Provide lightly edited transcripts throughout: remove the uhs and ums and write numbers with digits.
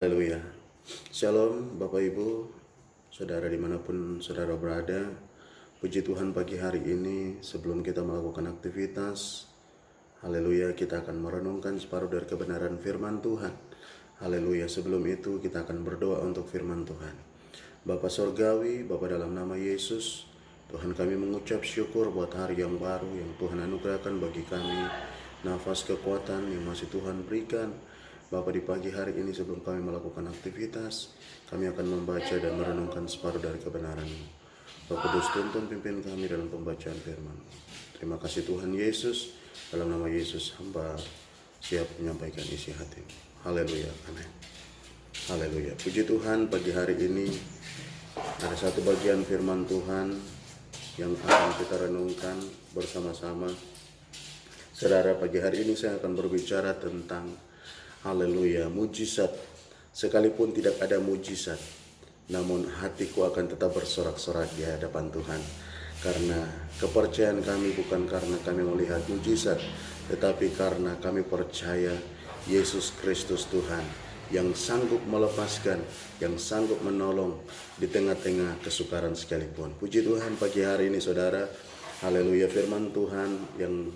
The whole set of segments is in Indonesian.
Haleluya. Shalom Bapak Ibu, Saudara dimanapun Saudara berada. Puji Tuhan pagi hari ini sebelum kita melakukan aktivitas, haleluya, kita akan merenungkan separuh dari kebenaran firman Tuhan. Haleluya, sebelum itu kita akan berdoa untuk firman Tuhan. Bapa Sorgawi, Bapa dalam nama Yesus, Tuhan kami mengucap syukur buat hari yang baru yang Tuhan anugerahkan bagi kami, nafas kekuatan yang masih Tuhan berikan. Bapa, di pagi hari ini sebelum kami melakukan aktivitas, kami akan membaca dan merenungkan separuh dari kebenaran-Mu. Roh Kudus tuntun pimpin kami dalam pembacaan firman. Terima kasih Tuhan Yesus, dalam nama Yesus hamba siap menyampaikan isi hati. Haleluya, amin. Haleluya, puji Tuhan pagi hari ini ada satu bagian firman Tuhan yang akan kita renungkan bersama-sama. Saudara, pagi hari ini saya akan berbicara tentang haleluya, mujizat. Sekalipun tidak ada mujizat, namun hatiku akan tetap bersorak-sorak di hadapan Tuhan. Karena kepercayaan kami bukan karena kami melihat mujizat, tetapi karena kami percaya Yesus Kristus Tuhan yang sanggup melepaskan, yang sanggup menolong di tengah-tengah kesukaran sekalipun. Puji Tuhan pagi hari ini saudara, haleluya, firman Tuhan yang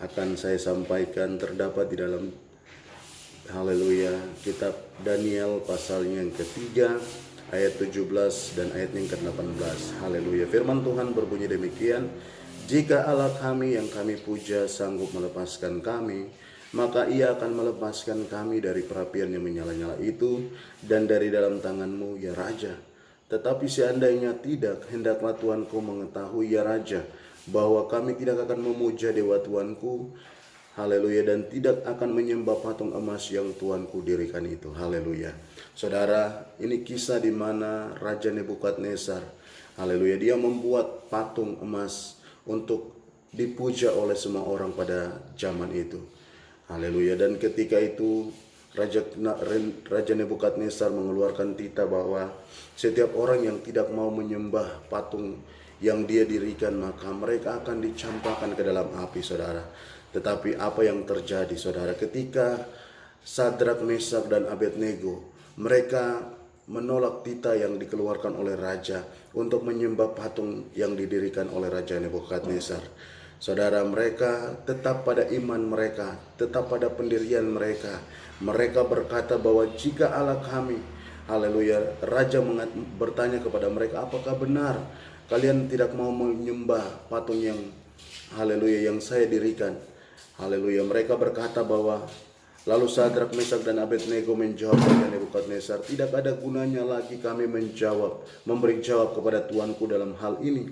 akan saya sampaikan terdapat di dalam haleluya, kitab Daniel pasalnya yang ketiga ayat 17 dan ayat yang ke-18. Haleluya, firman Tuhan berbunyi demikian: jika Allah kami yang kami puja sanggup melepaskan kami, maka Ia akan melepaskan kami dari perapian yang menyala-nyala itu dan dari dalam tangan-Mu ya Raja. Tetapi seandainya tidak, hendaklah Tuanku mengetahui ya Raja, bahwa kami tidak akan memuja dewa Tuanku, haleluya, dan tidak akan menyembah patung emas yang Tuanku dirikan itu. Haleluya. Saudara, ini kisah di mana Raja Nebukadnezar, haleluya, dia membuat patung emas untuk dipuja oleh semua orang pada zaman itu. Haleluya. Dan ketika itu Raja Nebukadnezar mengeluarkan titah bahwa setiap orang yang tidak mau menyembah patung yang dia dirikan, maka mereka akan dicampakkan ke dalam api, saudara. Tetapi apa yang terjadi, saudara, ketika Sadrak, Mesak, dan Abednego mereka menolak titah yang dikeluarkan oleh raja untuk menyembah patung yang didirikan oleh Raja Nebukadnezar. Saudara, mereka tetap pada iman mereka, tetap pada pendirian mereka. Mereka berkata bahwa jika Allah kami, haleluya, raja bertanya kepada mereka, apakah benar kalian tidak mau menyembah patung yang, haleluya, yang saya dirikan? Haleluya, mereka berkata bahwa, lalu Sadrak, Mesak, dan Abednego menjawab Raja Nebukadnezar, tidak ada gunanya lagi kami memberi jawab kepada Tuanku dalam hal ini.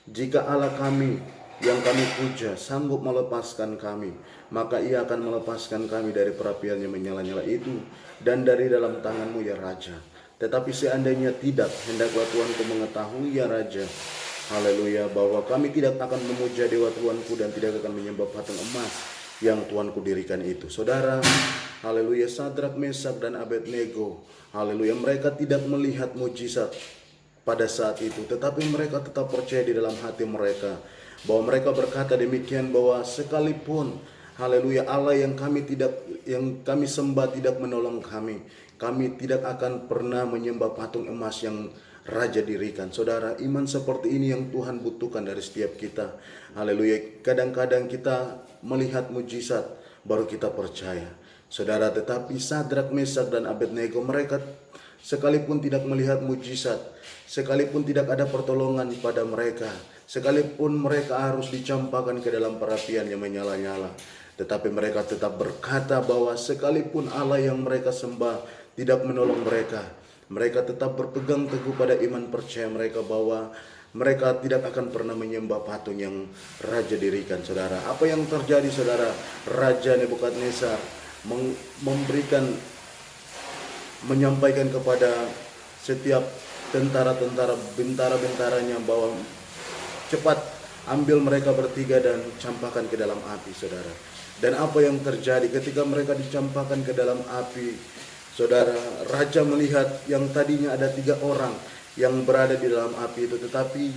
Jika Allah kami yang kami puja sanggup melepaskan kami, maka Ia akan melepaskan kami dari perapian yang menyala-nyala itu dan dari dalam tangan-Mu ya Raja. Tetapi seandainya tidak, hendaklah Tuanku mengetahui ya Raja, haleluya, bahwa kami tidak akan memuja dewa Tuanku dan tidak akan menyembah patung emas yang Tuanku dirikan itu. Saudara, haleluya, Sadrak, Mesak, dan Abednego, haleluya, mereka tidak melihat mujizat pada saat itu, tetapi mereka tetap percaya di dalam hati mereka bahwa mereka berkata demikian, bahwa sekalipun, haleluya, Allah yang kami sembah tidak menolong kami, kami tidak akan pernah menyembah patung emas yang Raja dirikan. Saudara, iman seperti ini yang Tuhan butuhkan dari setiap kita. Haleluya. Kadang-kadang kita melihat mujizat baru kita percaya, saudara. Tetapi Sadrak, Mesak, dan Abednego mereka sekalipun tidak melihat mujizat, sekalipun tidak ada pertolongan pada mereka, sekalipun mereka harus dicampakkan ke dalam perapian yang menyala-nyala, tetapi mereka tetap berkata bahwa sekalipun Allah yang mereka sembah tidak menolong mereka, mereka tetap berpegang teguh pada iman percaya mereka bahwa mereka tidak akan pernah menyembah patung yang Raja dirikan. Saudara, apa yang terjadi, saudara? Raja Nebukadnezar menyampaikan kepada setiap bintara-bintaranya bahwa cepat ambil mereka bertiga dan campakkan ke dalam api, saudara. Dan apa yang terjadi ketika mereka dicampakkan ke dalam api, saudara? Raja melihat yang tadinya ada 3 orang yang berada di dalam api itu, tetapi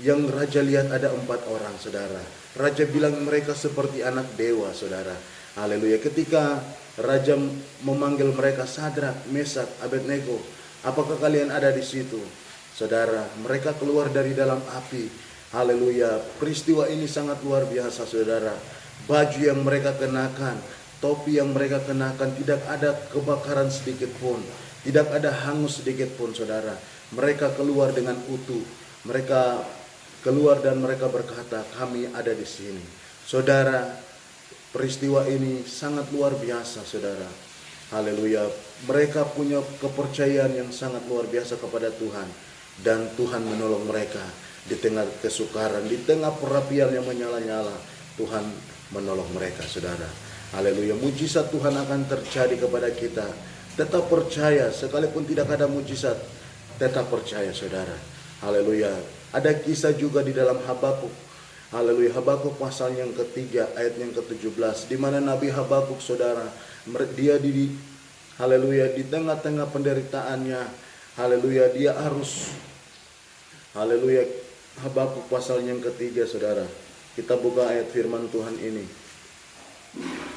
yang Raja lihat ada 4 orang, saudara. Raja bilang mereka seperti anak dewa, saudara. Haleluya. Ketika Raja memanggil mereka, Sadrak, Mesak, Abednego, apakah kalian ada di situ? Saudara, mereka keluar dari dalam api. Haleluya. Peristiwa ini sangat luar biasa, saudara. Baju yang mereka kenakan, topi yang mereka kenakan, tidak ada kebakaran sedikit pun, tidak ada hangus sedikit pun, saudara. Mereka keluar dengan utuh. Mereka keluar dan mereka berkata, kami ada di sini. Saudara, peristiwa ini sangat luar biasa, saudara. Haleluya. Mereka punya kepercayaan yang sangat luar biasa kepada Tuhan. Dan Tuhan menolong mereka di tengah kesukaran, di tengah perapian yang menyala-nyala. Tuhan menolong mereka, saudara. Haleluya. Mujizat Tuhan akan terjadi kepada kita. Tetap percaya, sekalipun tidak ada mujizat, tetap percaya, saudara. Haleluya. Ada kisah juga di dalam Habakuk. Haleluya. Habakuk pasal yang ketiga ayat yang ke-17, di mana Nabi Habakuk, saudara, dia haleluya, di tengah-tengah penderitaannya, haleluya, dia harus, haleluya, Habakuk pasal yang ketiga, saudara. Kita buka ayat firman Tuhan ini.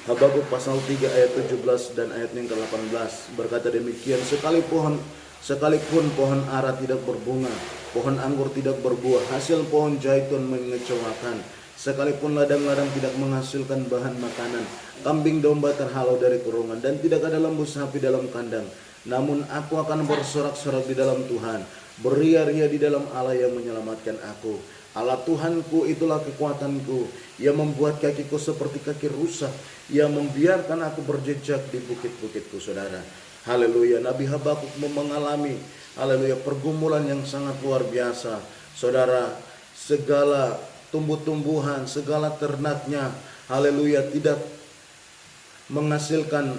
Habakuk pasal 3 ayat 17 dan ayat yang ke-18 berkata demikian, sekalipun pohon ara tidak berbunga, pohon anggur tidak berbuah, hasil pohon zaitun mengecewakan, sekalipun ladang-ladang tidak menghasilkan bahan makanan, kambing domba terhalau dari kurungan, dan tidak ada lembu sapi dalam kandang, namun aku akan bersorak-sorak di dalam Tuhan, beria-ria di dalam Allah yang menyelamatkan aku. Allah Tuhanku itulah kekuatanku. Ia membuat kakiku seperti kaki rusa. Ia membiarkan aku berjejak di bukit-bukitku, saudara. Haleluya. Nabi Habakuk mengalami, haleluya, pergumulan yang sangat luar biasa, saudara. Segala tumbuh-tumbuhan, segala ternaknya, haleluya, tidak menghasilkan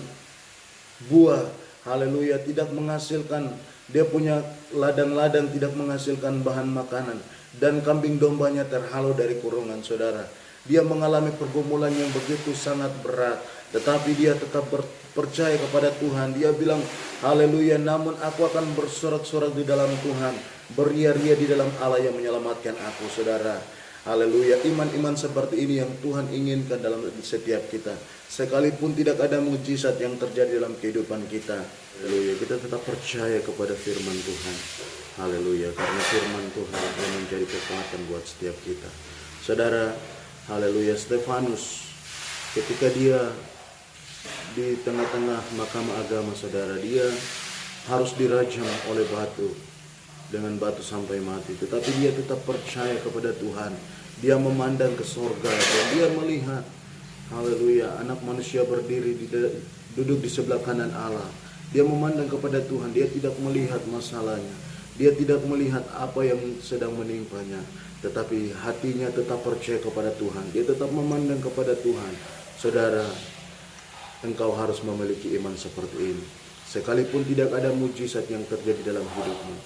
buah. Haleluya, tidak menghasilkan, dia punya ladang-ladang tidak menghasilkan bahan makanan, dan kambing dombanya terhalau dari kurungan, saudara. Dia mengalami pergumulan yang begitu sangat berat, tetapi dia tetap percaya kepada Tuhan. Dia bilang, haleluya, namun aku akan bersorak-sorak di dalam Tuhan, beria-ria di dalam Allah yang menyelamatkan aku, saudara. Haleluya. Iman-iman seperti ini yang Tuhan inginkan dalam setiap kita. Sekalipun tidak ada mujizat yang terjadi dalam kehidupan kita, haleluya, kita tetap percaya kepada firman Tuhan. Haleluya, karena firman Tuhan yang menjadi kekuatan buat setiap kita, saudara. Haleluya. Stefanus, ketika dia di tengah-tengah mahkamah agama, saudara, dia harus dirajam oleh batu, dengan batu sampai mati, tetapi dia tetap percaya kepada Tuhan. Dia memandang ke surga dan dia melihat, haleluya, anak manusia berdiri duduk di sebelah kanan Allah. Dia memandang kepada Tuhan. Dia tidak melihat masalahnya, dia tidak melihat apa yang sedang menimpanya, tetapi hatinya tetap percaya kepada Tuhan. Dia tetap memandang kepada Tuhan. Saudara, engkau harus memiliki iman seperti ini. Sekalipun tidak ada mujizat yang terjadi dalam hidupmu,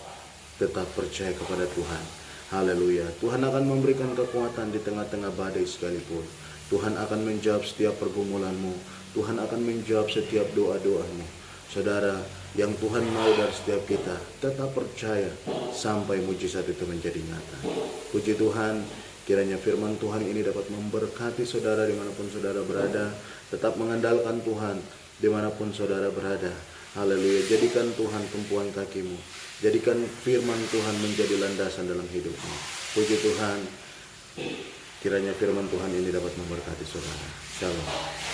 tetap percaya kepada Tuhan. Haleluya. Tuhan akan memberikan kekuatan di tengah-tengah badai sekalipun. Tuhan akan menjawab setiap pergumulanmu. Tuhan akan menjawab setiap doa-doamu. Saudara, yang Tuhan mau dari setiap kita, tetap percaya sampai mujizat itu menjadi nyata. Puji Tuhan, kiranya firman Tuhan ini dapat memberkati saudara dimanapun saudara berada. Tetap mengandalkan Tuhan dimanapun saudara berada. Haleluya. Jadikan Tuhan tumpuan kakimu. Jadikan firman Tuhan menjadi landasan dalam hidupmu. Puji Tuhan, kiranya firman Tuhan ini dapat memberkati saudara. Shalom.